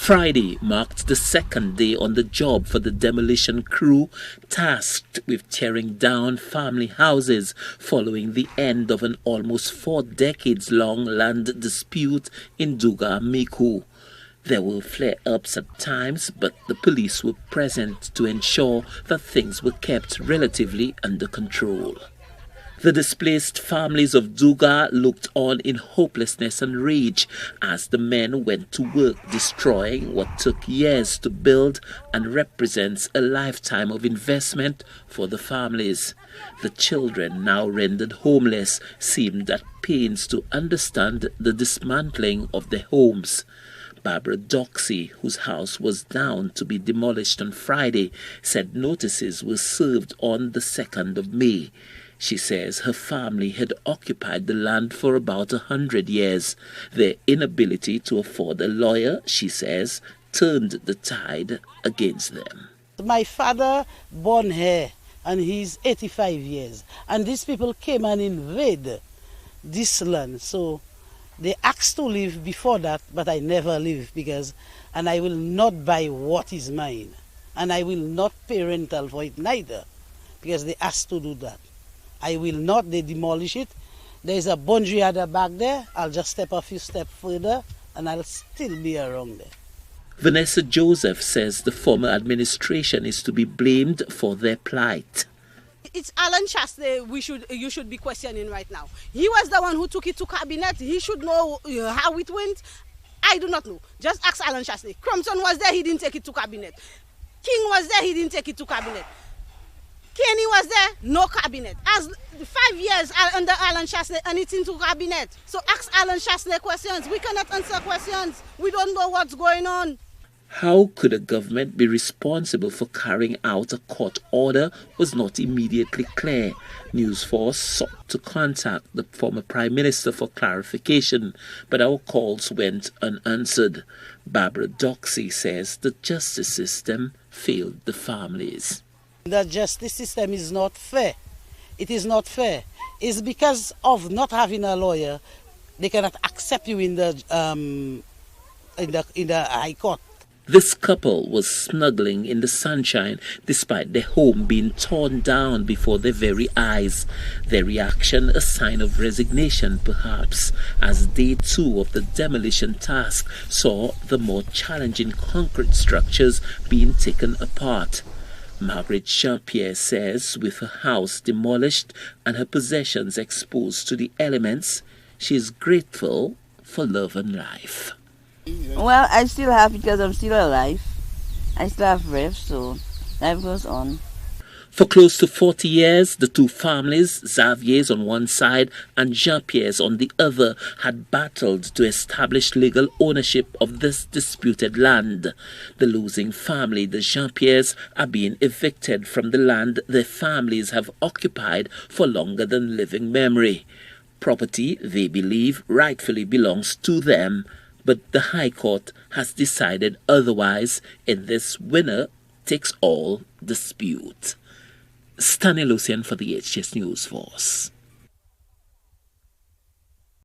Friday marked the second day on the job for the demolition crew tasked with tearing down family houses following the end of an almost 4 decades-long land dispute in Dugard Micoud. There were flare-ups at times, but the police were present to ensure that things were kept relatively under control. The displaced families of Dugard looked on in hopelessness and rage as the men went to work destroying what took years to build and represents a lifetime of investment for the families. The children, now rendered homeless, seemed at pains to understand the dismantling of their homes. Barbara Doxey, whose house was down to be demolished on Friday, said notices were served on the 2nd of May. She says her family had occupied the land for about 100 years. Their inability to afford a lawyer, she says, turned the tide against them. My father born here and he's 85 years. And these people came and invaded this land. So they asked to live before that, but I never lived and I will not buy what is mine. And I will not pay rental for it neither, because they asked to do that. I will not, they demolish it. There's a boundary at the back there. I'll just step a few steps further and I'll still be around there. Vanessa Joseph says the former administration is to be blamed for their plight. It's Alan Chasley you should be questioning right now. He was the one who took it to cabinet. He should know how it went. I do not know. Just ask Alan Chasley. Crumpton was there, he didn't take it to cabinet. King was there, he didn't take it to cabinet. Kenny was there, no cabinet. As 5 years under Alan Chasley and it's into cabinet. So ask Alan Chasley questions. We cannot answer questions. We don't know what's going on. How could a government be responsible for carrying out a court order was not immediately clear. News Force sought to contact the former Prime Minister for clarification, but our calls went unanswered. Barbara Doxey says the justice system failed the families. The justice system is not fair. It is not fair. It's because of not having a lawyer, they cannot accept you in the High Court. This couple was snuggling in the sunshine despite their home being torn down before their very eyes. Their reaction a sign of resignation perhaps, as day 2 of the demolition task saw the more challenging concrete structures being taken apart. Margaret Jean-Pierre says with her house demolished and her possessions exposed to the elements, she is grateful for love and life. Well, I still have it because I'm still alive. I still have breath, so life goes on. For close to 40 years, the two families, Xavier's on one side and Jean-Pierre's on the other, had battled to establish legal ownership of this disputed land. The losing family, the Jean-Pierre's, are being evicted from the land their families have occupied for longer than living memory. Property, they believe, rightfully belongs to them, but the High Court has decided otherwise in this winner-takes-all dispute. Stanley Lucian for the HTS News Force.